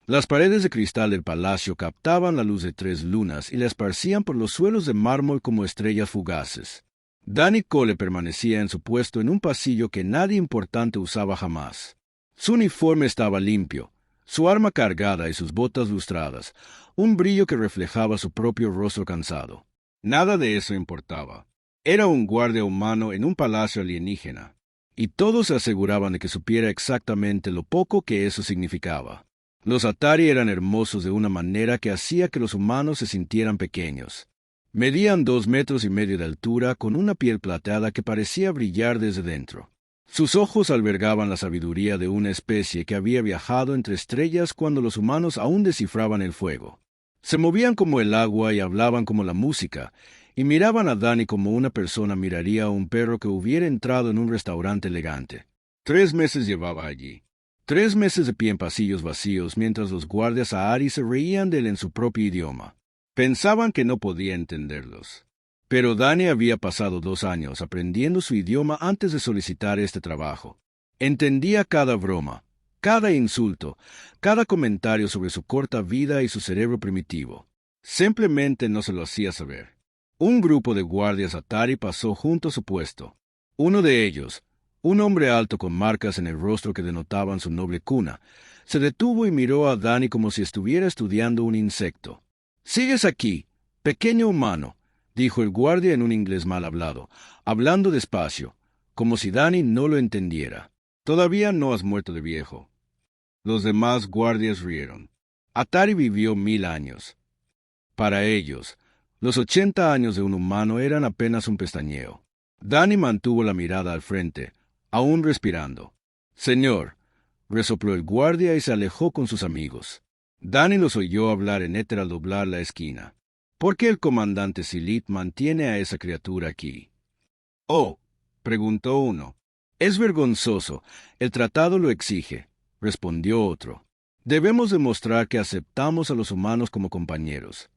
Las paredes de cristal del palacio captaban la luz de 3 lunas y la esparcían por los suelos de mármol como estrellas fugaces. Danny Cole permanecía en su puesto en un pasillo que nadie importante usaba jamás. Su uniforme estaba limpio, su arma cargada y sus botas lustradas, un brillo que reflejaba su propio rostro cansado. Nada de eso importaba. Era un guardia humano en un palacio alienígena, y todos se aseguraban de que supiera exactamente lo poco que eso significaba. Los Atari eran hermosos de una manera que hacía que los humanos se sintieran pequeños. Medían 2 metros y medio de altura con una piel plateada que parecía brillar desde dentro. Sus ojos albergaban la sabiduría de una especie que había viajado entre estrellas cuando los humanos aún descifraban el fuego. Se movían como el agua y hablaban como la música, y miraban a Danny como una persona miraría a un perro que hubiera entrado en un restaurante elegante. 3 meses llevaba allí. 3 meses de pie en pasillos vacíos mientras los guardias Ahari se reían de él en su propio idioma. Pensaban que no podía entenderlos. Pero Danny había pasado 2 años aprendiendo su idioma antes de solicitar este trabajo. Entendía cada broma, cada insulto, cada comentario sobre su corta vida y su cerebro primitivo. Simplemente no se lo hacía saber. Un grupo de guardias Atari pasó junto a su puesto. Uno de ellos, un hombre alto con marcas en el rostro que denotaban su noble cuna, se detuvo y miró a Danny como si estuviera estudiando un insecto. «Sigues aquí, pequeño humano», dijo el guardia en un inglés mal hablado, hablando despacio, como si Danny no lo entendiera. «Todavía no has muerto de viejo». Los demás guardias rieron. Atari vivió 1000 años. Para ellos, los 80 años de un humano eran apenas un pestañeo. Danny mantuvo la mirada al frente, aún respirando. «Señor», resopló el guardia y se alejó con sus amigos. Danny los oyó hablar en éter al doblar la esquina. «¿Por qué el comandante Silit mantiene a esa criatura aquí?» «Oh», preguntó uno. «Es vergonzoso. El tratado lo exige», respondió otro. «Debemos demostrar que aceptamos a los humanos como compañeros».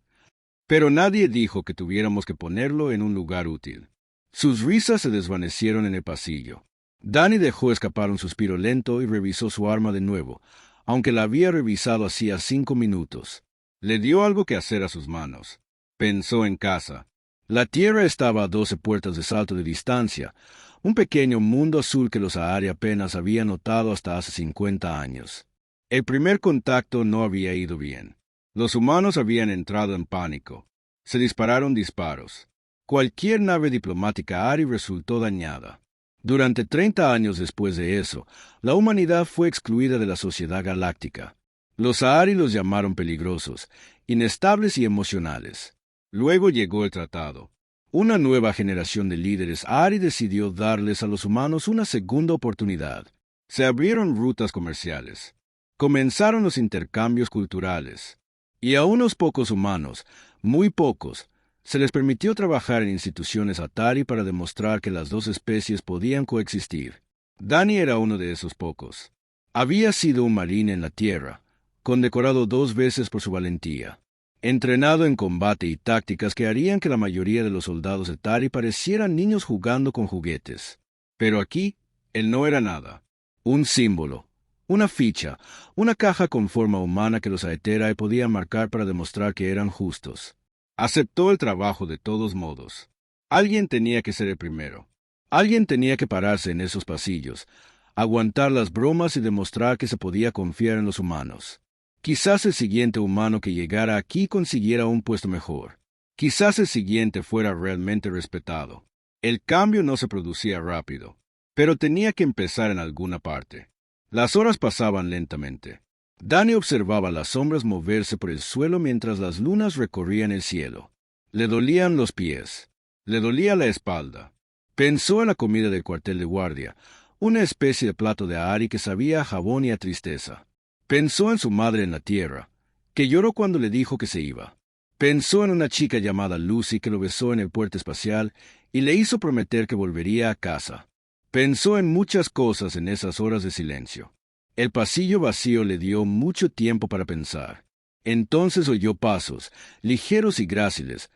Pero nadie dijo que tuviéramos que ponerlo en un lugar útil. Sus risas se desvanecieron en el pasillo. Danny dejó escapar un suspiro lento y revisó su arma de nuevo, aunque la había revisado hacía 5 minutos. Le dio algo que hacer a sus manos. Pensó en casa. La Tierra estaba a 12 puertas de salto de distancia, un pequeño mundo azul que los Ahari apenas habían notado hasta hace 50 años. El primer contacto no había ido bien. Los humanos habían entrado en pánico. Se dispararon disparos. Cualquier nave diplomática Ahari resultó dañada. Durante 30 años después de eso, la humanidad fue excluida de la sociedad galáctica. Los Ahari los llamaron peligrosos, inestables y emocionales. Luego llegó el tratado. Una nueva generación de líderes Ahari decidió darles a los humanos una segunda oportunidad. Se abrieron rutas comerciales. Comenzaron los intercambios culturales. Y a unos pocos humanos, muy pocos, se les permitió trabajar en instituciones Atari para demostrar que las dos especies podían coexistir. Danny era uno de esos pocos. Había sido un marine en la Tierra, condecorado 2 veces por su valentía, entrenado en combate y tácticas que harían que la mayoría de los soldados Atari parecieran niños jugando con juguetes. Pero aquí, él no era nada. Un símbolo. Una ficha, una caja con forma humana que los Aetherai podían marcar para demostrar que eran justos. Aceptó el trabajo de todos modos. Alguien tenía que ser el primero. Alguien tenía que pararse en esos pasillos, aguantar las bromas y demostrar que se podía confiar en los humanos. Quizás el siguiente humano que llegara aquí consiguiera un puesto mejor. Quizás el siguiente fuera realmente respetado. El cambio no se producía rápido, pero tenía que empezar en alguna parte. Las horas pasaban lentamente. Danny observaba las sombras moverse por el suelo mientras las lunas recorrían el cielo. Le dolían los pies. Le dolía la espalda. Pensó en la comida del cuartel de guardia, una especie de plato de Ahari que sabía a jabón y a tristeza. Pensó en su madre en la tierra, que lloró cuando le dijo que se iba. Pensó en una chica llamada Lucy que lo besó en el puerto espacial y le hizo prometer que volvería a casa. Pensó en muchas cosas en esas horas de silencio. El pasillo vacío le dio mucho tiempo para pensar. Entonces oyó pasos, ligeros y gráciles,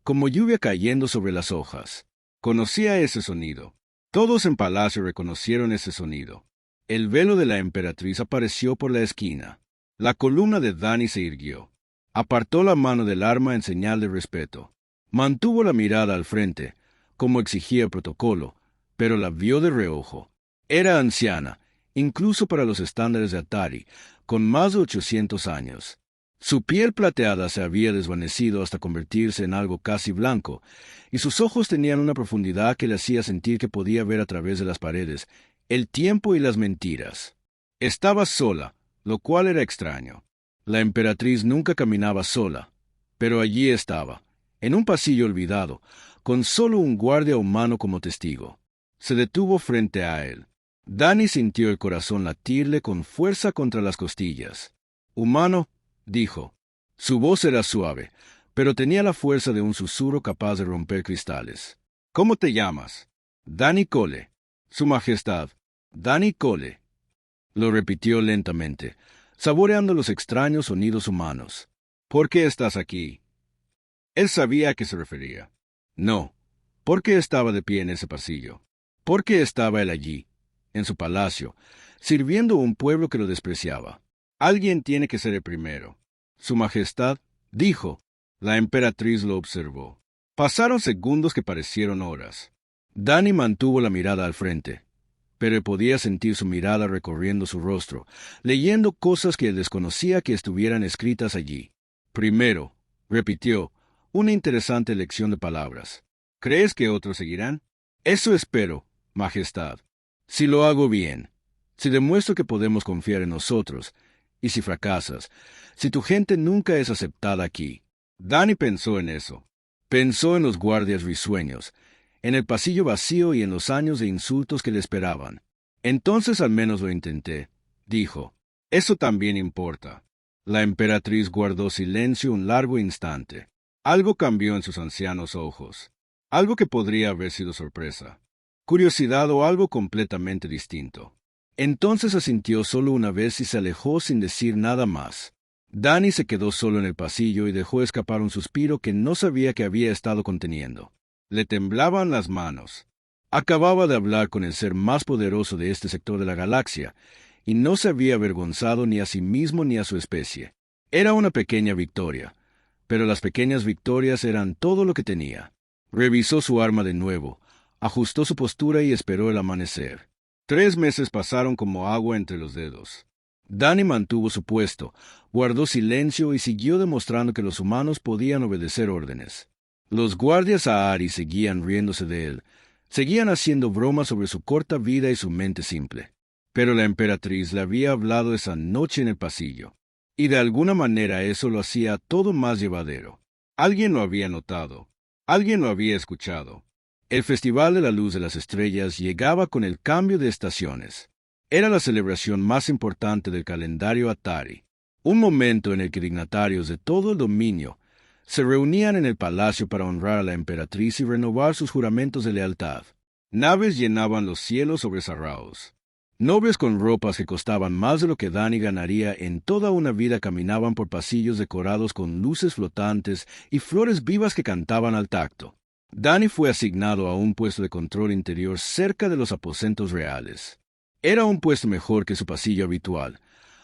como lluvia cayendo sobre las hojas. Conocía ese sonido. Todos en palacio reconocieron ese sonido. El velo de la emperatriz apareció por la esquina. La columna de Dani se irguió. Apartó la mano del arma en señal de respeto. Mantuvo la mirada al frente, como exigía el protocolo, pero la vio de reojo. Era anciana, incluso para los estándares de Atari, con más de 800 años. Su piel plateada se había desvanecido hasta convertirse en algo casi blanco, y sus ojos tenían una profundidad que le hacía sentir que podía ver a través de las paredes el tiempo y las mentiras. Estaba sola, lo cual era extraño. La emperatriz nunca caminaba sola, pero allí estaba, en un pasillo olvidado, con solo un guardia humano como testigo. Se detuvo frente a él. Dani sintió el corazón latirle con fuerza contra las costillas. «Humano», dijo. Su voz era suave, pero tenía la fuerza de un susurro capaz de romper cristales. «¿Cómo te llamas?» «Dani Cole». «Su Majestad, Dani Cole», lo repitió lentamente, saboreando los extraños sonidos humanos. «¿Por qué estás aquí?» Él sabía a qué se refería. No. ¿Por qué estaba de pie en ese pasillo? ¿Por qué estaba él allí, en su palacio, sirviendo a un pueblo que lo despreciaba? Alguien tiene que ser el primero. Su Majestad dijo. La emperatriz lo observó. Pasaron segundos que parecieron horas. Dani mantuvo la mirada al frente, pero podía sentir su mirada recorriendo su rostro, leyendo cosas que él desconocía que estuvieran escritas allí. Primero, repitió, una interesante elección de palabras. ¿Crees que otros seguirán? Eso espero, Majestad. Si lo hago bien, si demuestro que podemos confiar en nosotros, y si fracasas, si tu gente nunca es aceptada aquí. Dani pensó en eso. Pensó en los guardias risueños, en el pasillo vacío y en los años de insultos que le esperaban. Entonces al menos lo intenté, dijo. Eso también importa. La emperatriz guardó silencio un largo instante. Algo cambió en sus ancianos ojos. Algo que podría haber sido sorpresa, curiosidad o algo completamente distinto. Entonces asintió solo una vez y se alejó sin decir nada más. Dani se quedó solo en el pasillo y dejó escapar un suspiro que no sabía que había estado conteniendo. Le temblaban las manos. Acababa de hablar con el ser más poderoso de este sector de la galaxia, y no se había avergonzado ni a sí mismo ni a su especie. Era una pequeña victoria, pero las pequeñas victorias eran todo lo que tenía. Revisó su arma de nuevo, ajustó su postura y esperó el amanecer. 3 meses pasaron como agua entre los dedos. Dani mantuvo su puesto, guardó silencio y siguió demostrando que los humanos podían obedecer órdenes. Los guardias Ahari seguían riéndose de él, seguían haciendo bromas sobre su corta vida y su mente simple. Pero la emperatriz le había hablado esa noche en el pasillo, y de alguna manera eso lo hacía todo más llevadero. Alguien lo había notado. Alguien lo había escuchado. El Festival de la Luz de las Estrellas llegaba con el cambio de estaciones. Era la celebración más importante del calendario Atari, un momento en el que dignatarios de todo el dominio se reunían en el palacio para honrar a la emperatriz y renovar sus juramentos de lealtad. Naves llenaban los cielos sobresaltados. Nobles con ropas que costaban más de lo que Dani ganaría en toda una vida caminaban por pasillos decorados con luces flotantes y flores vivas que cantaban al tacto. Dani fue asignado a un puesto de control interior cerca de los aposentos reales. Era un puesto mejor que su pasillo habitual,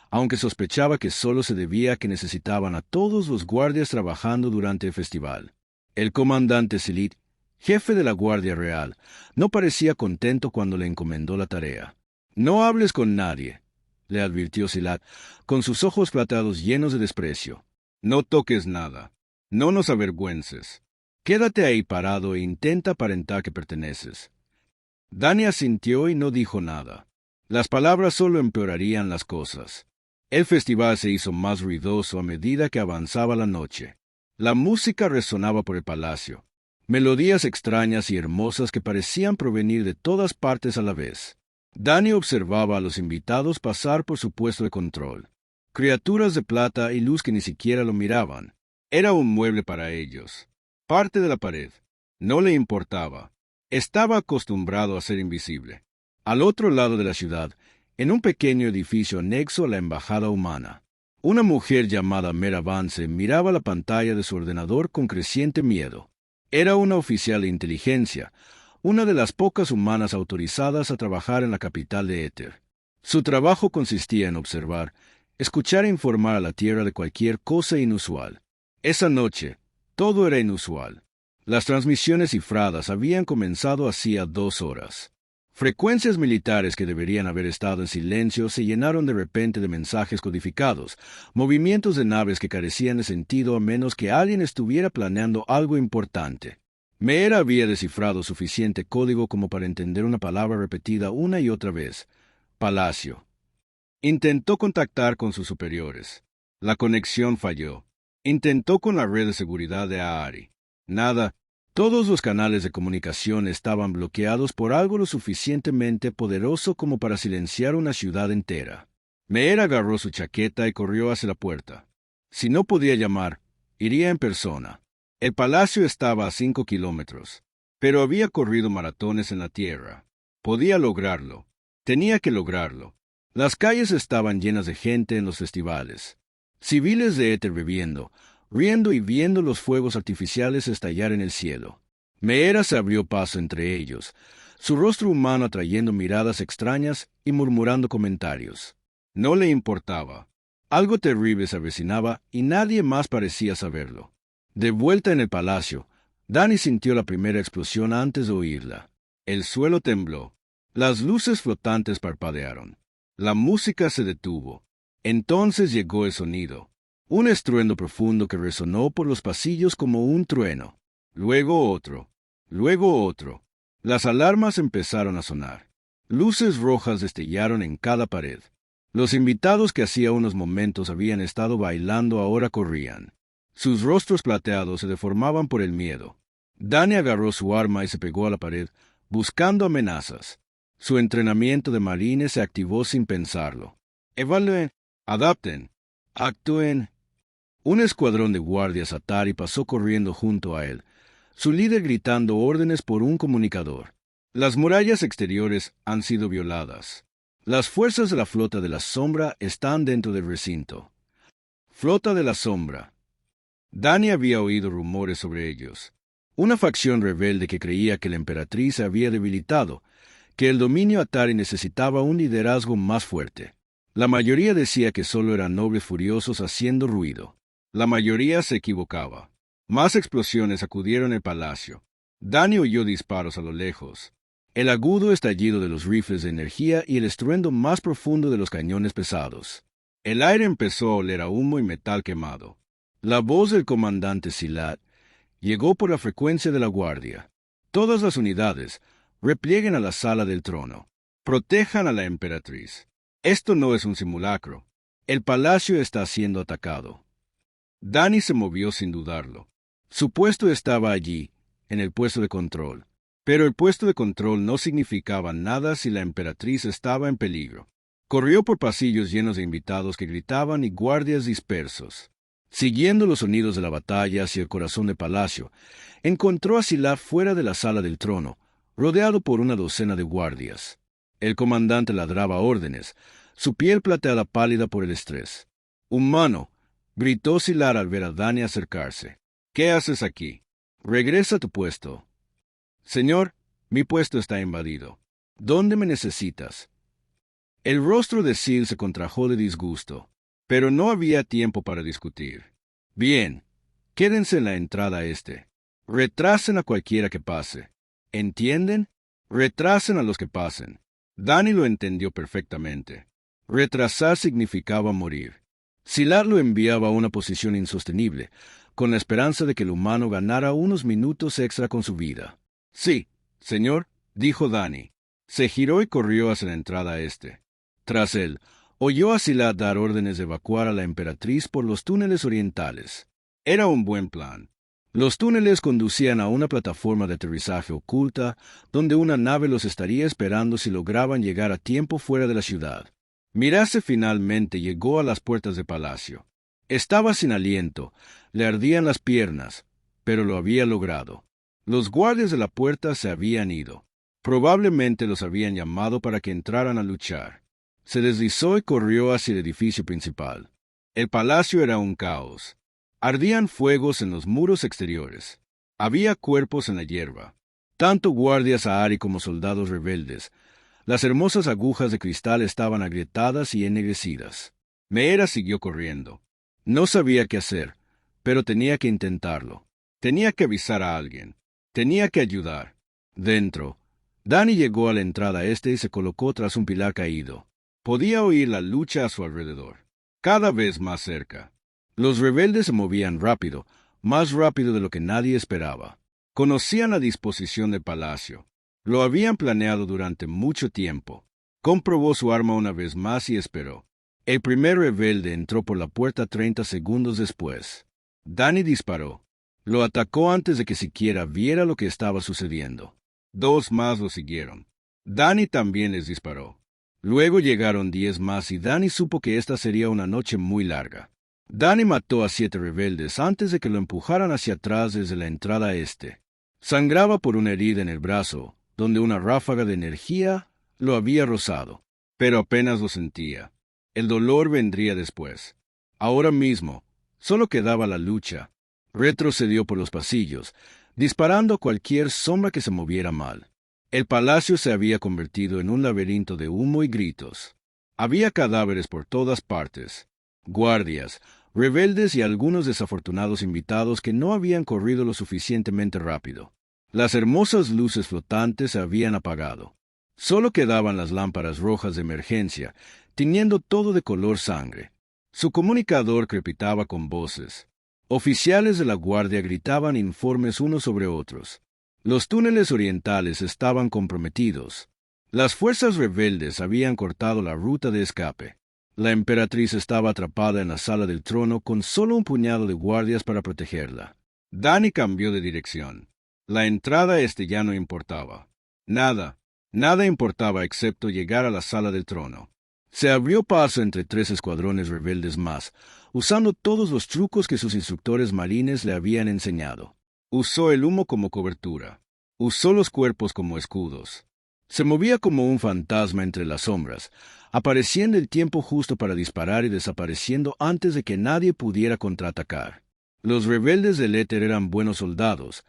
aunque sospechaba que solo se debía a que necesitaban a todos los guardias trabajando durante el festival. El comandante Silit, jefe de la Guardia Real, no parecía contento cuando le encomendó la tarea. «No hables con nadie», le advirtió Silat, con sus ojos plateados llenos de desprecio. «No toques nada. No nos avergüences. Quédate ahí parado e intenta aparentar que perteneces». Dani asintió y no dijo nada. Las palabras solo empeorarían las cosas. El festival se hizo más ruidoso a medida que avanzaba la noche. La música resonaba por el palacio. Melodías extrañas y hermosas que parecían provenir de todas partes a la vez. Dani observaba a los invitados pasar por su puesto de control. Criaturas de plata y luz que ni siquiera lo miraban. Era un mueble para ellos. Parte de la pared. No le importaba. Estaba acostumbrado a ser invisible. Al otro lado de la ciudad, en un pequeño edificio anexo a la embajada humana, una mujer llamada Mera Vance miraba la pantalla de su ordenador con creciente miedo. Era una oficial de inteligencia, una de las pocas humanas autorizadas a trabajar en la capital de Éter. Su trabajo consistía en observar, escuchar e informar a la tierra de cualquier cosa inusual. Esa noche, todo era inusual. Las transmisiones cifradas habían comenzado hacía 2 horas. Frecuencias militares que deberían haber estado en silencio se llenaron de repente de mensajes codificados, movimientos de naves que carecían de sentido a menos que alguien estuviera planeando algo importante. Meher había descifrado suficiente código como para entender una palabra repetida una y otra vez: Palacio. Intentó contactar con sus superiores. La conexión falló. Intentó con la red de seguridad de Ahari. Nada. Todos los canales de comunicación estaban bloqueados por algo lo suficientemente poderoso como para silenciar una ciudad entera. Meher agarró su chaqueta y corrió hacia la puerta. Si no podía llamar, iría en persona. El palacio estaba a 5 kilómetros, pero había corrido maratones en la tierra. Podía lograrlo. Tenía que lograrlo. Las calles estaban llenas de gente en los festivales. Civiles de éter bebiendo, riendo y viendo los fuegos artificiales estallar en el cielo. Meher se abrió paso entre ellos, su rostro humano atrayendo miradas extrañas y murmurando comentarios. No le importaba. Algo terrible se avecinaba y nadie más parecía saberlo. De vuelta en el palacio, Dani sintió la primera explosión antes de oírla. El suelo tembló. Las luces flotantes parpadearon. La música se detuvo. Entonces llegó el sonido. Un estruendo profundo que resonó por los pasillos como un trueno. Luego otro. Luego otro. Las alarmas empezaron a sonar. Luces rojas destellaron en cada pared. Los invitados que hacía unos momentos habían estado bailando ahora corrían. Sus rostros plateados se deformaban por el miedo. Dani agarró su arma y se pegó a la pared, buscando amenazas. Su entrenamiento de marines se activó sin pensarlo. Evalúen, adapten, actúen. Un escuadrón de guardias Atari pasó corriendo junto a él, su líder gritando órdenes por un comunicador. Las murallas exteriores han sido violadas. Las fuerzas de la Flota de la Sombra están dentro del recinto. Flota de la Sombra. Dani había oído rumores sobre ellos. Una facción rebelde que creía que la emperatriz se había debilitado, que el dominio Atari necesitaba un liderazgo más fuerte. La mayoría decía que solo eran nobles furiosos haciendo ruido. La mayoría se equivocaba. Más explosiones sacudieron el palacio. Dani oyó disparos a lo lejos. El agudo estallido de los rifles de energía y el estruendo más profundo de los cañones pesados. El aire empezó a oler a humo y metal quemado. La voz del comandante Silat llegó por la frecuencia de la guardia. Todas las unidades, replieguen a la sala del trono. Protejan a la emperatriz. Esto no es un simulacro. El palacio está siendo atacado. Dani se movió sin dudarlo. Su puesto estaba allí, en el puesto de control. Pero el puesto de control no significaba nada si la emperatriz estaba en peligro. Corrió por pasillos llenos de invitados que gritaban y guardias dispersos. Siguiendo los sonidos de la batalla hacia el corazón del palacio, encontró a Silat fuera de la sala del trono, rodeado por una docena de guardias. El comandante ladraba órdenes, su piel plateada pálida por el estrés. «Humano», gritó Silat al ver a Dani acercarse. «¿Qué haces aquí? Regresa a tu puesto». «Señor, mi puesto está invadido. ¿Dónde me necesitas?» El rostro de Sil se contrajo de disgusto, pero no había tiempo para discutir. «Bien, quédense en la entrada este. Retrasen a cualquiera que pase. ¿Entienden? Retrasen a los que pasen». Dani lo entendió perfectamente. Retrasar significaba morir. Silat lo enviaba a una posición insostenible, con la esperanza de que el humano ganara unos minutos extra con su vida. «Sí, señor», dijo Dani. Se giró y corrió hacia la entrada este. Tras él, oyó a Silat dar órdenes de evacuar a la emperatriz por los túneles orientales. Era un buen plan. Los túneles conducían a una plataforma de aterrizaje oculta, donde una nave los estaría esperando si lograban llegar a tiempo fuera de la ciudad. Mirase finalmente llegó a las puertas del palacio. Estaba sin aliento, le ardían las piernas, pero lo había logrado. Los guardias de la puerta se habían ido. Probablemente los habían llamado para que entraran a luchar. Se deslizó y corrió hacia el edificio principal. El palacio era un caos. Ardían fuegos en los muros exteriores. Había cuerpos en la hierba. Tanto guardias Ahari como soldados rebeldes. Las hermosas agujas de cristal estaban agrietadas y ennegrecidas. Meera siguió corriendo. No sabía qué hacer, pero tenía que intentarlo. Tenía que avisar a alguien. Tenía que ayudar. Dentro, Dani llegó a la entrada y se colocó tras un pilar caído. Podía oír la lucha a su alrededor, cada vez más cerca. Los rebeldes se movían rápido, más rápido de lo que nadie esperaba. Conocían la disposición del palacio. Lo habían planeado durante mucho tiempo. Comprobó su arma una vez más y esperó. El primer rebelde entró por la puerta 30 segundos después. Dani disparó. Lo atacó antes de que siquiera viera lo que estaba sucediendo. 2 más lo siguieron. Dani también les disparó. Luego llegaron 10 más y Dani supo que esta sería una noche muy larga. Dani mató a 7 rebeldes antes de que lo empujaran hacia atrás desde la entrada este. Sangraba por una herida en el brazo, donde una ráfaga de energía lo había rozado, pero apenas lo sentía. El dolor vendría después. Ahora mismo, solo quedaba la lucha. Retrocedió por los pasillos, disparando a cualquier sombra que se moviera mal. El palacio se había convertido en un laberinto de humo y gritos. Había cadáveres por todas partes, guardias, rebeldes y algunos desafortunados invitados que no habían corrido lo suficientemente rápido. Las hermosas luces flotantes se habían apagado. Solo quedaban las lámparas rojas de emergencia, tiñendo todo de color sangre. Su comunicador crepitaba con voces. Oficiales de la guardia gritaban informes unos sobre otros. Los túneles orientales estaban comprometidos. Las fuerzas rebeldes habían cortado la ruta de escape. La emperatriz estaba atrapada en la sala del trono con solo un puñado de guardias para protegerla. Dani cambió de dirección. La entrada ya no importaba. Nada importaba excepto llegar a la sala del trono. Se abrió paso entre 3 escuadrones rebeldes más, usando todos los trucos que sus instructores marines le habían enseñado. Usó el humo como cobertura. Usó los cuerpos como escudos. Se movía como un fantasma entre las sombras, apareciendo el tiempo justo para disparar y desapareciendo antes de que nadie pudiera contraatacar. Los rebeldes del éter eran buenos soldados,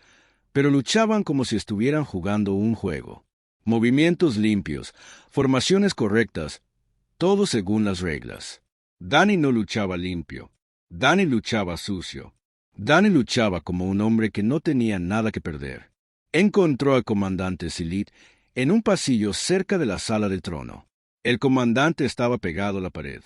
pero luchaban como si estuvieran jugando un juego. Movimientos limpios, formaciones correctas, todo según las reglas. Dani no luchaba limpio. Dani luchaba sucio. Dani luchaba como un hombre que no tenía nada que perder. Encontró al comandante Silit en un pasillo cerca de la sala del trono. El comandante estaba pegado a la pared.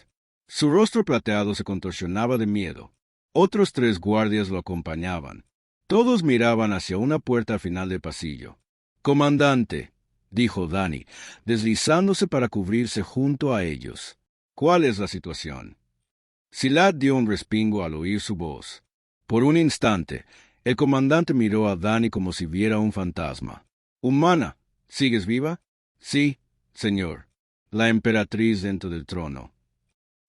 Su rostro plateado se contorsionaba de miedo. Otros 3 guardias lo acompañaban. Todos miraban hacia una puerta al final del pasillo. «Comandante», dijo Dani, deslizándose para cubrirse junto a ellos. «¿Cuál es la situación?» Silat dio un respingo al oír su voz. Por un instante, el comandante miró a Dani como si viera un fantasma. «Humana, ¿sigues viva?» «Sí, señor. La emperatriz dentro del trono.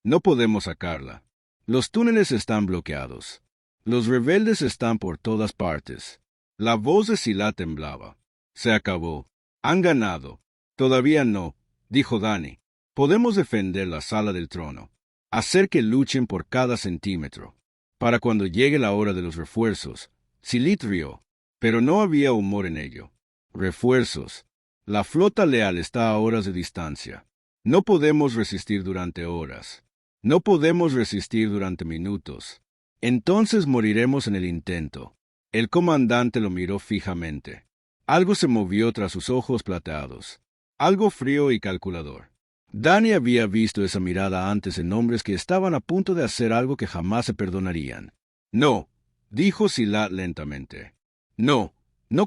No podemos sacarla. Los túneles están bloqueados. Los rebeldes están por todas partes». La voz de Silat temblaba. «Se acabó. Han ganado». «Todavía no», dijo Dani. «Podemos defender la sala del trono. Hacer que luchen por cada centímetro. Para cuando llegue la hora de los refuerzos». Silit rió, pero no había humor en ello. «Refuerzos. La flota leal está a horas de distancia. No podemos resistir durante horas. No podemos resistir durante minutos. Entonces moriremos en el intento». El comandante lo miró fijamente. Algo se movió tras sus ojos plateados. Algo frío y calculador. Dani había visto esa mirada antes en hombres que estaban a punto de hacer algo que jamás se perdonarían. «No», dijo Silat lentamente. «No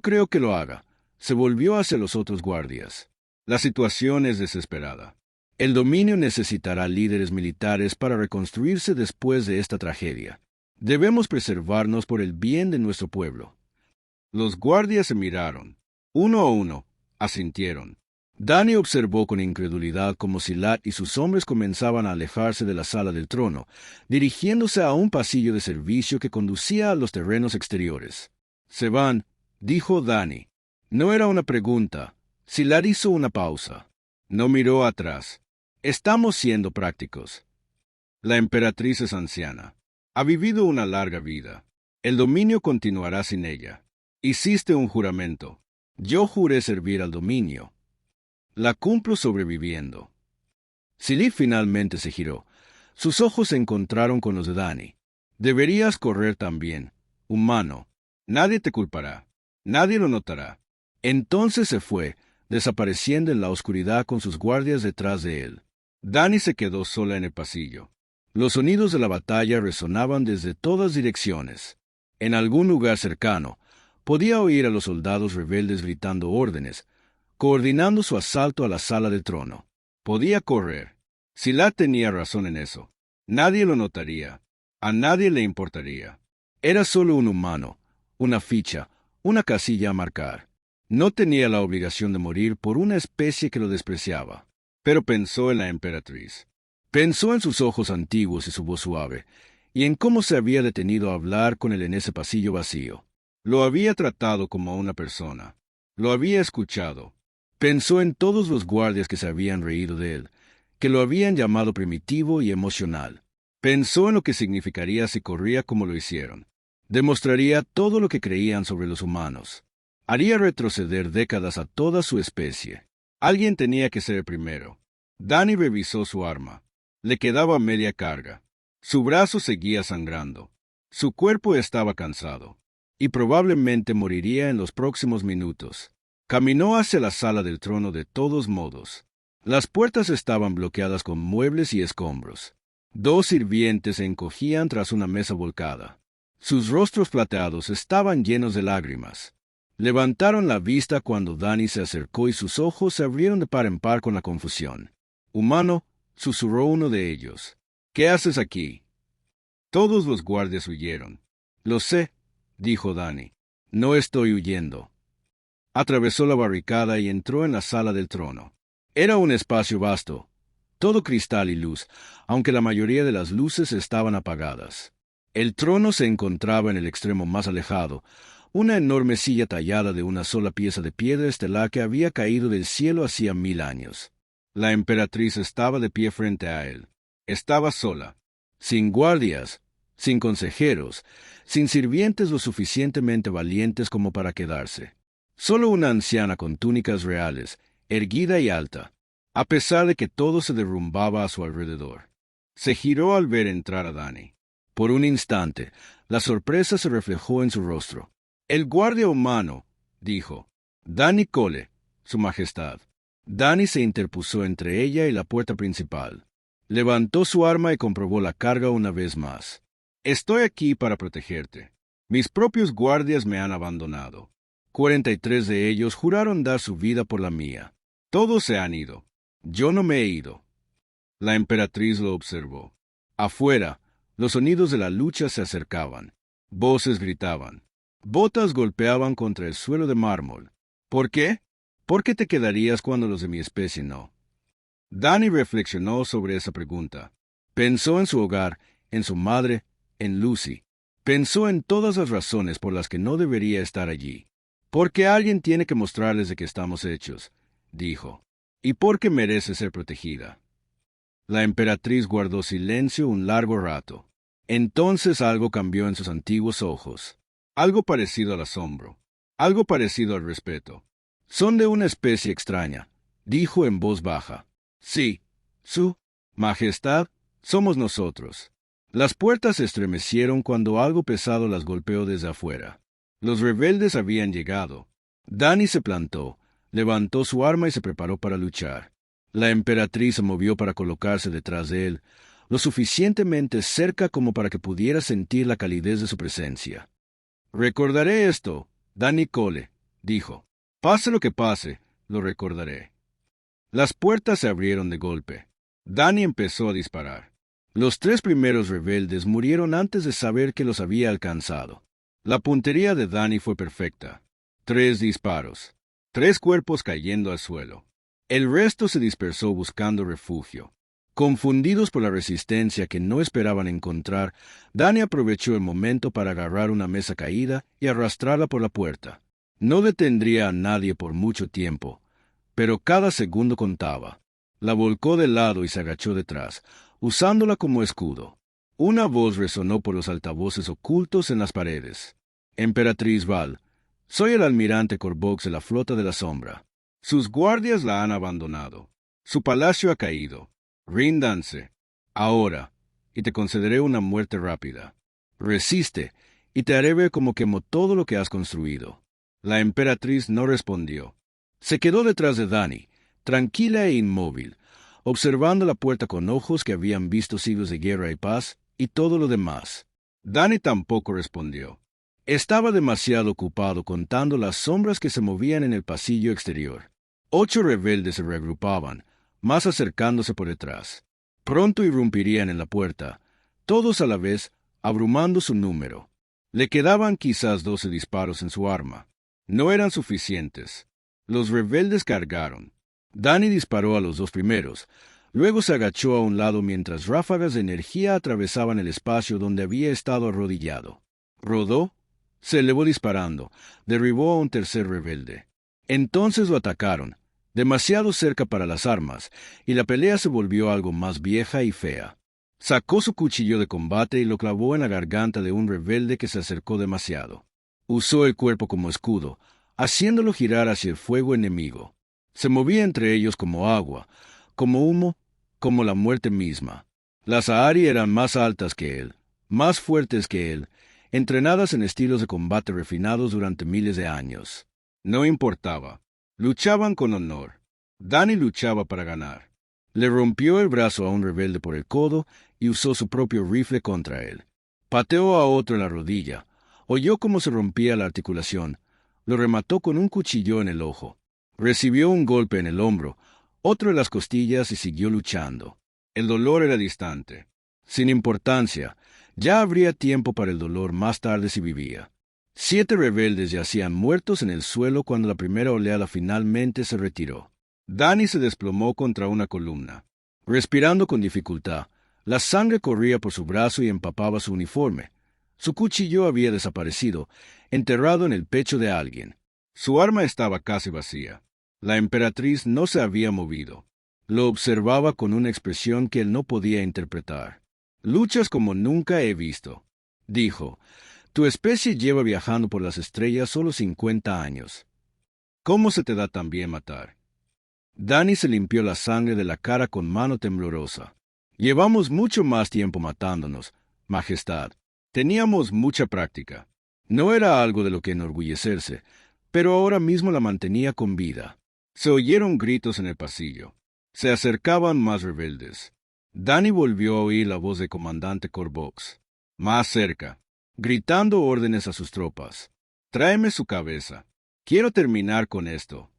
creo que lo haga». Se volvió hacia los otros guardias. «La situación es desesperada. El dominio necesitará líderes militares para reconstruirse después de esta tragedia. Debemos preservarnos por el bien de nuestro pueblo». Los guardias se miraron. Uno a uno, asintieron. Dani observó con incredulidad cómo Silat y sus hombres comenzaban a alejarse de la sala del trono, dirigiéndose a un pasillo de servicio que conducía a los terrenos exteriores. «Se van», dijo Dani. No era una pregunta. Silat hizo una pausa. No miró atrás. «Estamos siendo prácticos. La emperatriz es anciana. Ha vivido una larga vida. El dominio continuará sin ella. Hiciste un juramento. Yo juré servir al dominio. La cumplo sobreviviendo». Silit finalmente se giró, Sus ojos se encontraron con los de Dani. Deberías correr también, humano. Nadie te culpará. Nadie lo notará. Entonces se fue, desapareciendo en la oscuridad con sus guardias detrás de él. Dani se quedó sola en el pasillo. Los sonidos de la batalla resonaban desde todas direcciones. En algún lugar cercano, podía oír a los soldados rebeldes gritando órdenes, coordinando su asalto a la sala del trono. Podía correr. Silat tenía razón en eso. Nadie lo notaría. A nadie le importaría. Era solo un humano, una ficha, una casilla a marcar. No tenía la obligación de morir por una especie que lo despreciaba. Pero pensó en la emperatriz. Pensó en sus ojos antiguos y su voz suave, y en cómo se había detenido a hablar con él en ese pasillo vacío. Lo había tratado como a una persona. Lo había escuchado. Pensó en todos los guardias que se habían reído de él, que lo habían llamado primitivo y emocional. Pensó en lo que significaría si corría como lo hicieron. Demostraría todo lo que creían sobre los humanos. Haría retroceder décadas a toda su especie. Alguien tenía que ser el primero. Dani revisó su arma. Le quedaba media carga. Su brazo seguía sangrando. Su cuerpo estaba cansado. Y probablemente moriría en los próximos minutos. Caminó hacia la sala del trono de todos modos. Las puertas estaban bloqueadas con muebles y escombros. 2 sirvientes se encogían tras una mesa volcada. Sus rostros plateados estaban llenos de lágrimas. Levantaron la vista cuando Dani se acercó y sus ojos se abrieron de par en par con la confusión. «Humano», susurró uno de ellos. «¿Qué haces aquí?» Todos los guardias huyeron. «Lo sé», dijo Dani. «No estoy huyendo». Atravesó la barricada y entró en la sala del trono. Era un espacio vasto, todo cristal y luz, aunque la mayoría de las luces estaban apagadas. El trono se encontraba en el extremo más alejado, una enorme silla tallada de una sola pieza de piedra estelar que había caído del cielo hacía 1000 años. La emperatriz estaba de pie frente a él. Estaba sola, sin guardias, sin consejeros, sin sirvientes lo suficientemente valientes como para quedarse. Solo una anciana con túnicas reales, erguida y alta, a pesar de que todo se derrumbaba a su alrededor. Se giró al ver entrar a Dani. Por un instante, la sorpresa se reflejó en su rostro. «El guardia humano», dijo. «Dani Cole, su majestad». Dani se interpuso entre ella y la puerta principal. Levantó su arma y comprobó la carga una vez más. «Estoy aquí para protegerte. Mis propios guardias me han abandonado. 43 de ellos juraron dar su vida por la mía. Todos se han ido. Yo no me he ido». La emperatriz lo observó. Afuera, los sonidos de la lucha se acercaban. Voces gritaban. Botas golpeaban contra el suelo de mármol. «¿Por qué? ¿Por qué te quedarías cuando los de mi especie no?» Dani reflexionó sobre esa pregunta. Pensó en su hogar, en su madre, en Lucy. Pensó en todas las razones por las que no debería estar allí. «Porque alguien tiene que mostrarles de qué estamos hechos», dijo. «Y porque merece ser protegida». La emperatriz guardó silencio un largo rato. Entonces algo cambió en sus antiguos ojos. Algo parecido al asombro. Algo parecido al respeto. «Son de una especie extraña», dijo en voz baja. «Sí, su majestad, somos nosotros». Las puertas se estremecieron cuando algo pesado las golpeó desde afuera. Los rebeldes habían llegado. Dani se plantó, levantó su arma y se preparó para luchar. La emperatriz se movió para colocarse detrás de él, lo suficientemente cerca como para que pudiera sentir la calidez de su presencia. «Recordaré esto, Dani Cole», dijo. «Pase lo que pase, lo recordaré». Las puertas se abrieron de golpe. Dani empezó a disparar. Los 3 primeros rebeldes murieron antes de saber que los había alcanzado. La puntería de Dani fue perfecta. 3 disparos. 3 cuerpos cayendo al suelo. El resto se dispersó buscando refugio. Confundidos por la resistencia que no esperaban encontrar, Dani aprovechó el momento para agarrar una mesa caída y arrastrarla por la puerta. No detendría a nadie por mucho tiempo, pero cada segundo contaba. La volcó de lado y se agachó detrás, usándola como escudo. Una voz resonó por los altavoces ocultos en las paredes. «Emperatriz Val, soy el almirante Corvox de la Flota de la Sombra. Sus guardias la han abandonado. Su palacio ha caído. Ríndanse. Ahora, y te concederé una muerte rápida. Resiste, y te haré ver como quemo todo lo que has construido. La emperatriz no respondió. Se quedó detrás de Dani, tranquila e inmóvil, observando la puerta con ojos que habían visto siglos de guerra y paz, y todo lo demás. Dani tampoco respondió. Estaba demasiado ocupado contando las sombras que se movían en el pasillo exterior. 8 rebeldes se reagrupaban, más acercándose por detrás. Pronto irrumpirían en la puerta, todos a la vez, abrumando su número. Le quedaban quizás 12 disparos en su arma. No eran suficientes. Los rebeldes cargaron. Dani disparó a los 2 primeros. Luego se agachó a un lado mientras ráfagas de energía atravesaban el espacio donde había estado arrodillado. Rodó, se elevó disparando, derribó a un tercer rebelde. Entonces lo atacaron, demasiado cerca para las armas, y la pelea se volvió algo más vieja y fea. Sacó su cuchillo de combate y lo clavó en la garganta de un rebelde que se acercó demasiado. Usó el cuerpo como escudo, haciéndolo girar hacia el fuego enemigo. Se movía entre ellos como agua, como humo, como la muerte misma. Las Ahri eran más altas que él, más fuertes que él, entrenadas en estilos de combate refinados durante miles de años. No importaba. Luchaban con honor. Dani luchaba para ganar. Le rompió el brazo a un rebelde por el codo y usó su propio rifle contra él. Pateó a otro en la rodilla. Oyó cómo se rompía la articulación. Lo remató con un cuchillo en el ojo. Recibió un golpe en el hombro, otro en las costillas y siguió luchando. El dolor era distante. Sin importancia, ya habría tiempo para el dolor más tarde si vivía. 7 rebeldes yacían muertos en el suelo cuando la primera oleada finalmente se retiró. Dani se desplomó contra una columna. Respirando con dificultad, la sangre corría por su brazo y empapaba su uniforme. Su cuchillo había desaparecido, enterrado en el pecho de alguien. Su arma estaba casi vacía. La emperatriz no se había movido. Lo observaba con una expresión que él no podía interpretar. «Luchas como nunca he visto», dijo. «Tu especie lleva viajando por las estrellas solo 50 años. ¿Cómo se te da tan bien matar?» Dani se limpió la sangre de la cara con mano temblorosa. «Llevamos mucho más tiempo matándonos, Majestad. Teníamos mucha práctica. No era algo de lo que enorgullecerse, pero ahora mismo la mantenía con vida». Se oyeron gritos en el pasillo. Se acercaban más rebeldes. Dani volvió a oír la voz del comandante Corvox. Más cerca, gritando órdenes a sus tropas. «Tráeme su cabeza. Quiero terminar con esto».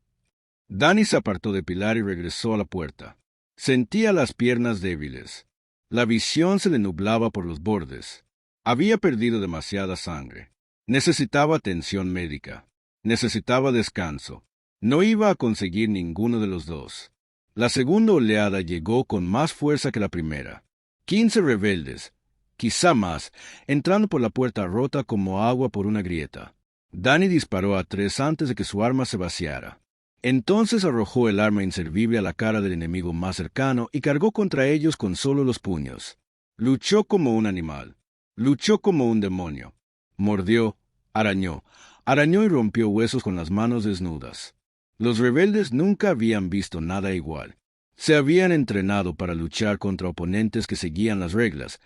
Dani se apartó de Pilar y regresó a la puerta. Sentía las piernas débiles. La visión se le nublaba por los bordes. Había perdido demasiada sangre. Necesitaba atención médica. Necesitaba descanso. No iba a conseguir ninguno de los dos. La segunda oleada llegó con más fuerza que la primera. 15 rebeldes, quizá más, entrando por la puerta rota como agua por una grieta. Dani disparó a 3 antes de que su arma se vaciara. Entonces arrojó el arma inservible a la cara del enemigo más cercano y cargó contra ellos con solo los puños. Luchó como un animal. Luchó como un demonio. Mordió, arañó y rompió huesos con las manos desnudas. Los rebeldes nunca habían visto nada igual. Se habían entrenado para luchar contra oponentes que seguían las reglas,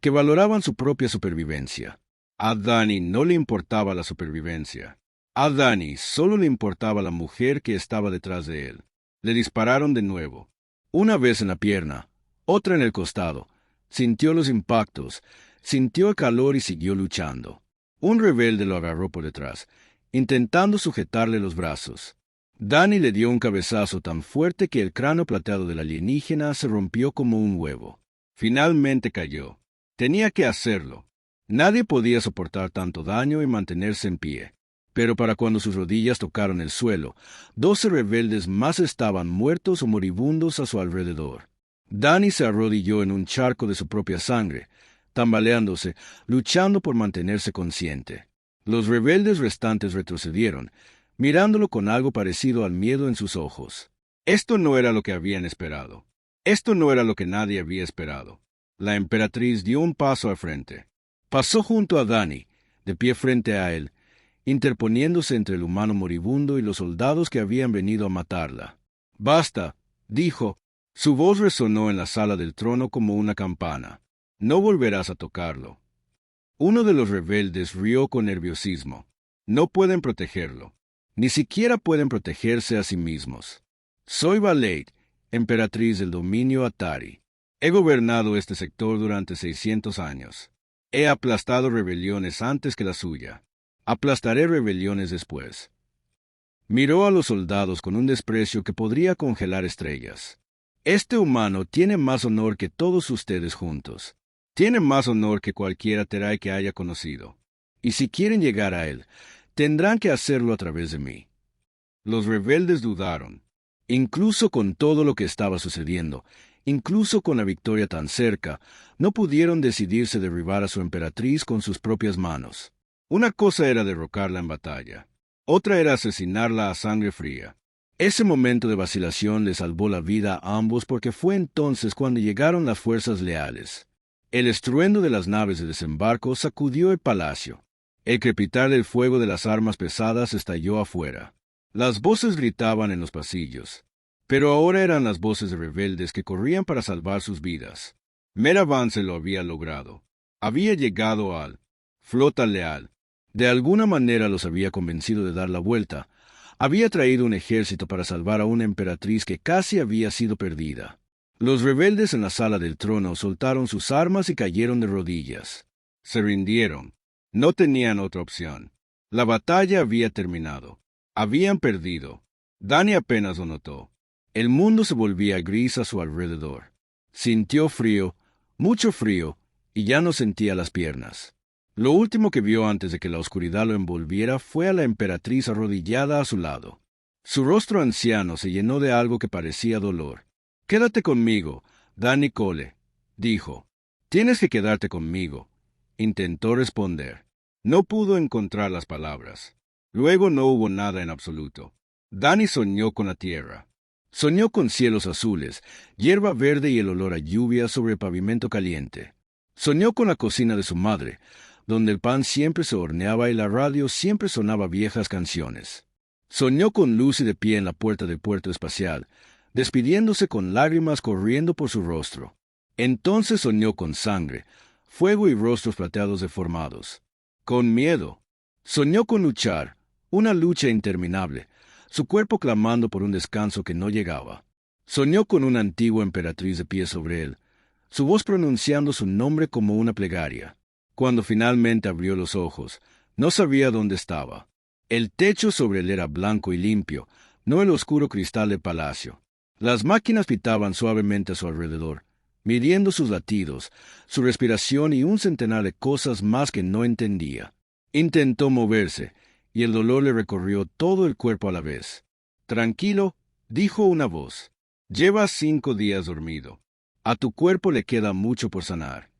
que valoraban su propia supervivencia. A Dani no le importaba la supervivencia. A Dani solo le importaba la mujer que estaba detrás de él. Le dispararon de nuevo. Una vez en la pierna, otra en el costado. Sintió los impactos, sintió el calor y siguió luchando. Un rebelde lo agarró por detrás, intentando sujetarle los brazos. Dani le dio un cabezazo tan fuerte que el cráneo plateado del alienígena se rompió como un huevo. Finalmente cayó. Tenía que hacerlo. Nadie podía soportar tanto daño y mantenerse en pie. Pero para cuando sus rodillas tocaron el suelo, 12 rebeldes más estaban muertos o moribundos a su alrededor. Dani se arrodilló en un charco de su propia sangre, tambaleándose, luchando por mantenerse consciente. Los rebeldes restantes retrocedieron, mirándolo con algo parecido al miedo en sus ojos. Esto no era lo que habían esperado. Esto no era lo que nadie había esperado. La emperatriz dio un paso al frente. Pasó junto a Dani, de pie frente a él, interponiéndose entre el humano moribundo y los soldados que habían venido a matarla. «Basta», dijo. Su voz resonó en la sala del trono como una campana. No volverás a tocarlo. Uno de los rebeldes rió con nerviosismo. No pueden protegerlo. Ni siquiera pueden protegerse a sí mismos. Soy Valade, emperatriz del dominio Atari. He gobernado este sector durante 600 años. He aplastado rebeliones antes que la suya. Aplastaré rebeliones después. Miró a los soldados con un desprecio que podría congelar estrellas. Este humano tiene más honor que todos ustedes juntos. Tiene más honor que cualquier Aterai que haya conocido. Y si quieren llegar a él, tendrán que hacerlo a través de mí. Los rebeldes dudaron. Incluso con todo lo que estaba sucediendo, incluso con la victoria tan cerca, no pudieron decidirse derribar a su emperatriz con sus propias manos. Una cosa era derrocarla en batalla. Otra era asesinarla a sangre fría. Ese momento de vacilación le salvó la vida a ambos porque fue entonces cuando llegaron las fuerzas leales. El estruendo de las naves de desembarco sacudió el palacio. El crepitar del fuego de las armas pesadas estalló afuera. Las voces gritaban en los pasillos. Pero ahora eran las voces de rebeldes que corrían para salvar sus vidas. Meravance lo había logrado. Había llegado al flota leal. De alguna manera los había convencido de dar la vuelta. Había traído un ejército para salvar a una emperatriz que casi había sido perdida. Los rebeldes en la sala del trono soltaron sus armas y cayeron de rodillas. Se rindieron. No tenían otra opción. La batalla había terminado. Habían perdido. Dani apenas lo notó. El mundo se volvía gris a su alrededor. Sintió frío, mucho frío, y ya no sentía las piernas. Lo último que vio antes de que la oscuridad lo envolviera fue a la emperatriz arrodillada a su lado. Su rostro anciano se llenó de algo que parecía dolor. «Quédate conmigo, Dani Cole», dijo. «Tienes que quedarte conmigo», intentó responder. No pudo encontrar las palabras. Luego no hubo nada en absoluto. Dani soñó con la tierra. Soñó con cielos azules, hierba verde y el olor a lluvia sobre el pavimento caliente. Soñó con la cocina de su madre, donde el pan siempre se horneaba y la radio siempre sonaba viejas canciones. Soñó con Lucy de pie en la puerta del puerto espacial, despidiéndose con lágrimas corriendo por su rostro. Entonces soñó con sangre, fuego y rostros plateados deformados. Con miedo. Soñó con luchar, una lucha interminable, su cuerpo clamando por un descanso que no llegaba. Soñó con una antigua emperatriz de pie sobre él, su voz pronunciando su nombre como una plegaria. Cuando finalmente abrió los ojos, no sabía dónde estaba. El techo sobre él era blanco y limpio, no el oscuro cristal del palacio. Las máquinas pitaban suavemente a su alrededor, midiendo sus latidos, su respiración y un centenar de cosas más que no entendía. Intentó moverse, y el dolor le recorrió todo el cuerpo a la vez. «Tranquilo», dijo una voz. «Llevas 5 días dormido. A tu cuerpo le queda mucho por sanar».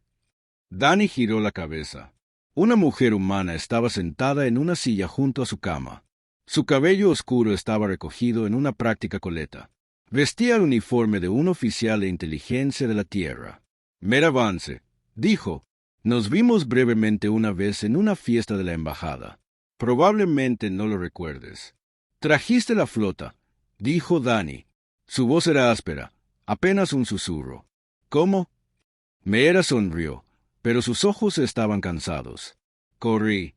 Dani giró la cabeza. Una mujer humana estaba sentada en una silla junto a su cama. Su cabello oscuro estaba recogido en una práctica coleta. Vestía el uniforme de un oficial de inteligencia de la Tierra. «Meravance», dijo. «Nos vimos brevemente una vez en una fiesta de la embajada. Probablemente no lo recuerdes». «Trajiste la flota», dijo Dani. Su voz era áspera, apenas un susurro. «¿Cómo?» Meera sonrió, pero sus ojos estaban cansados. «Corrí».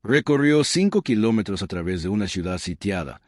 Recorrió 5 kilómetros a través de una ciudad sitiada.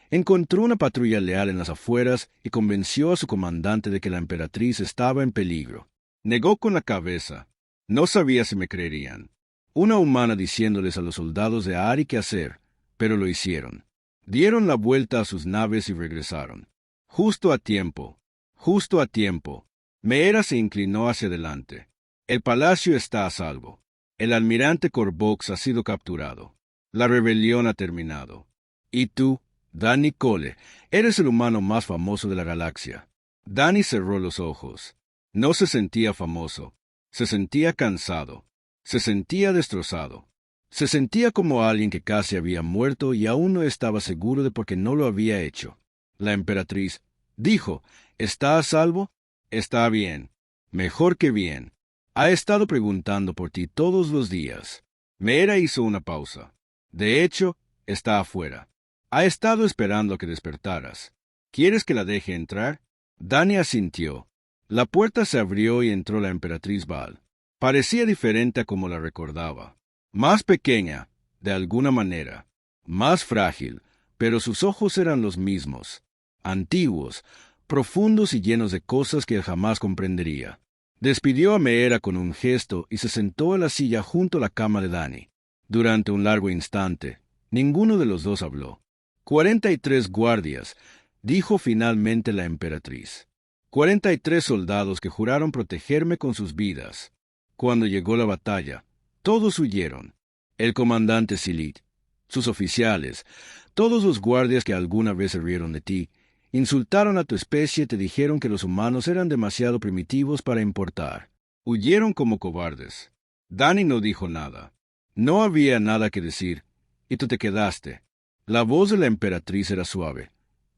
Encontró una patrulla leal en las afueras y convenció a su comandante de que la emperatriz estaba en peligro. Negó con la cabeza. No sabía si me creerían. Una humana diciéndoles a los soldados de Ari qué hacer, pero lo hicieron. Dieron la vuelta a sus naves y regresaron. Justo a tiempo. Justo a tiempo. Meera se inclinó hacia adelante. El palacio está a salvo. El almirante Corvox ha sido capturado. La rebelión ha terminado. Y tú, Dani Cole, eres el humano más famoso de la galaxia. Dani cerró los ojos. No se sentía famoso. Se sentía cansado. Se sentía destrozado. Se sentía como alguien que casi había muerto y aún no estaba seguro de por qué no lo había hecho. La emperatriz dijo, «¿Está a salvo?» «Está bien. Mejor que bien. Ha estado preguntando por ti todos los días». Meera hizo una pausa. «De hecho, está afuera. Ha estado esperando a que despertaras. ¿Quieres que la deje entrar?» Dani asintió. La puerta se abrió y entró la emperatriz Val. Parecía diferente a como la recordaba. Más pequeña, de alguna manera. Más frágil, pero sus ojos eran los mismos. Antiguos, profundos y llenos de cosas que él jamás comprendería. Despidió a Meera con un gesto y se sentó en la silla junto a la cama de Dani. Durante un largo instante, ninguno de los dos habló. 43 guardias, dijo finalmente la emperatriz. 43 soldados que juraron protegerme con sus vidas. Cuando llegó la batalla, todos huyeron. El comandante Silit, sus oficiales, todos los guardias que alguna vez se rieron de ti, insultaron a tu especie y te dijeron que los humanos eran demasiado primitivos para importar. Huyeron como cobardes. Dani no dijo nada. No había nada que decir, y tú te quedaste. La voz de la emperatriz era suave,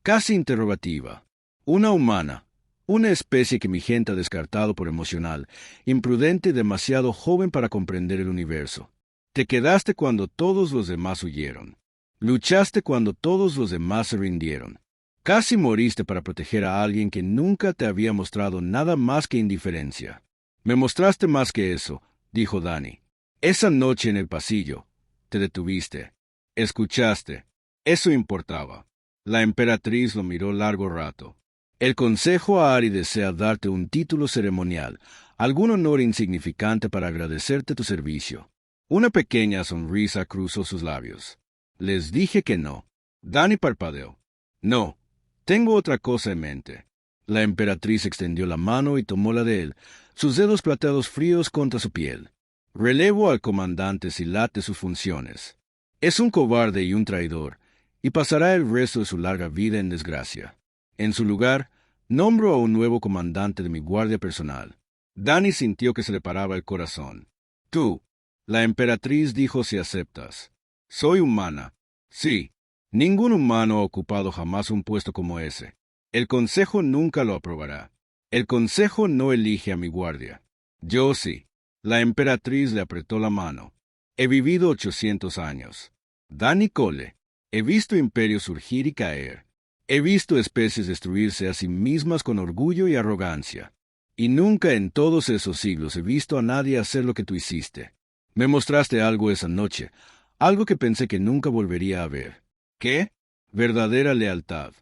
casi interrogativa. Una humana, una especie que mi gente ha descartado por emocional, imprudente y demasiado joven para comprender el universo. Te quedaste cuando todos los demás huyeron. Luchaste cuando todos los demás se rindieron. Casi moriste para proteger a alguien que nunca te había mostrado nada más que indiferencia. Me mostraste más que eso, dijo Dani. Esa noche en el pasillo, te detuviste. Escuchaste. Eso importaba. La emperatriz lo miró largo rato. El consejo Ahri desea darte un título ceremonial, algún honor insignificante para agradecerte tu servicio. Una pequeña sonrisa cruzó sus labios. Les dije que no. Dani parpadeó. No. Tengo otra cosa en mente. La emperatriz extendió la mano y tomó la de él, sus dedos plateados fríos contra su piel. Relevo al comandante Silat de sus funciones. Es un cobarde y un traidor, y pasará el resto de su larga vida en desgracia. En su lugar, nombro a un nuevo comandante de mi guardia personal. Dani sintió que se le paraba el corazón. Tú, la emperatriz dijo si aceptas. Soy humana. Sí. Ningún humano ha ocupado jamás un puesto como ese. El consejo nunca lo aprobará. El consejo no elige a mi guardia. Yo sí. La emperatriz le apretó la mano. He vivido 800 años. Dani Cole. He visto imperios surgir y caer. He visto especies destruirse a sí mismas con orgullo y arrogancia. Y nunca en todos esos siglos he visto a nadie hacer lo que tú hiciste. Me mostraste algo esa noche, algo que pensé que nunca volvería a ver. ¿Qué? Verdadera lealtad,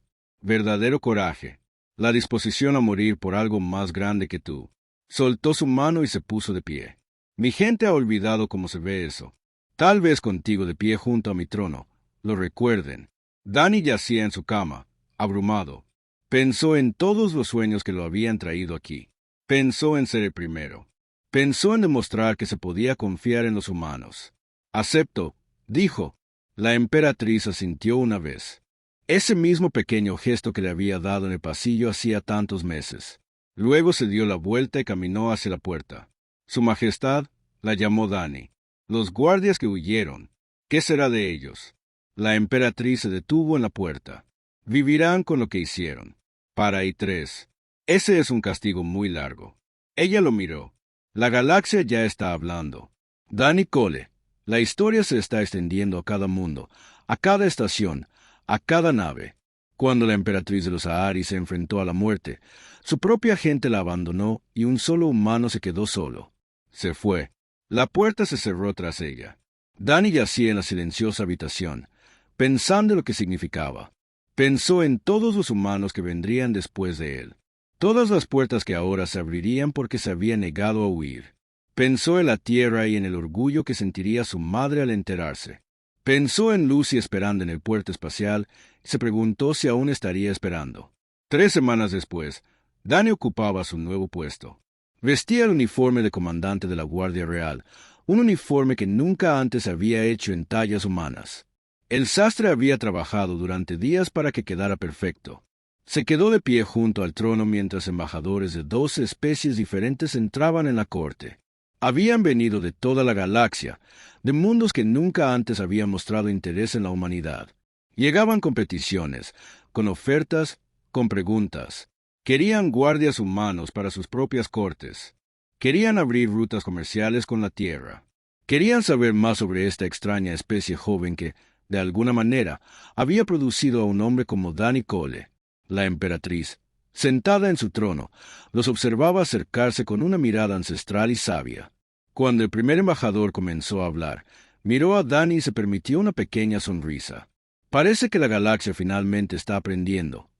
verdadero coraje, la disposición a morir por algo más grande que tú. Soltó su mano y se puso de pie. Mi gente ha olvidado cómo se ve eso. Tal vez contigo de pie junto a mi trono, lo recuerden. Dani yacía en su cama, abrumado. Pensó en todos los sueños que lo habían traído aquí. Pensó en ser el primero. Pensó en demostrar que se podía confiar en los humanos. Acepto, dijo. La emperatriz asintió una vez. Ese mismo pequeño gesto que le había dado en el pasillo hacía tantos meses. Luego se dio la vuelta y caminó hacia la puerta. Su Majestad la llamó Dani. Los guardias que huyeron, ¿qué será de ellos? La emperatriz se detuvo en la puerta. Vivirán con lo que hicieron. Para y 3. Ese es un castigo muy largo. Ella lo miró. La galaxia ya está hablando. Dani Cole. La historia se está extendiendo a cada mundo, a cada estación, a cada nave. Cuando la emperatriz de los Ahri se enfrentó a la muerte, su propia gente la abandonó y un solo humano se quedó solo. Se fue. La puerta se cerró tras ella. Dani yacía en la silenciosa habitación, pensando en lo que significaba. Pensó en todos los humanos que vendrían después de él. Todas las puertas que ahora se abrirían porque se había negado a huir. Pensó en la tierra y en el orgullo que sentiría su madre al enterarse. Pensó en Lucy esperando en el puerto espacial y se preguntó si aún estaría esperando. 3 semanas después, Dani ocupaba su nuevo puesto. Vestía el uniforme de comandante de la Guardia Real, un uniforme que nunca antes había hecho en tallas humanas. El sastre había trabajado durante días para que quedara perfecto. Se quedó de pie junto al trono mientras embajadores de 12 especies diferentes entraban en la corte. Habían venido de toda la galaxia, de mundos que nunca antes habían mostrado interés en la humanidad. Llegaban con peticiones, con ofertas, con preguntas. Querían guardias humanos para sus propias cortes. Querían abrir rutas comerciales con la Tierra. Querían saber más sobre esta extraña especie joven que, de alguna manera, había producido a un hombre como Dani Cole. La emperatriz, Sentada en su trono, los observaba acercarse con una mirada ancestral y sabia. Cuando el primer embajador comenzó a hablar, miró a Dani y se permitió una pequeña sonrisa. Parece que la galaxia finalmente está aprendiendo,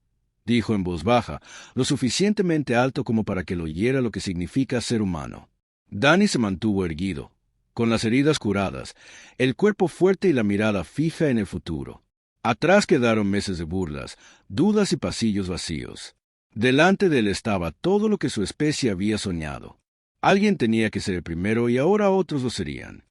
dijo en voz baja, lo suficientemente alto como para que lo oyera lo que significa ser humano. Dani se mantuvo erguido, con las heridas curadas, el cuerpo fuerte y la mirada fija en el futuro. Atrás quedaron meses de burlas, dudas y pasillos vacíos. Delante de él estaba todo lo que su especie había soñado. Alguien tenía que ser el primero y ahora otros lo serían.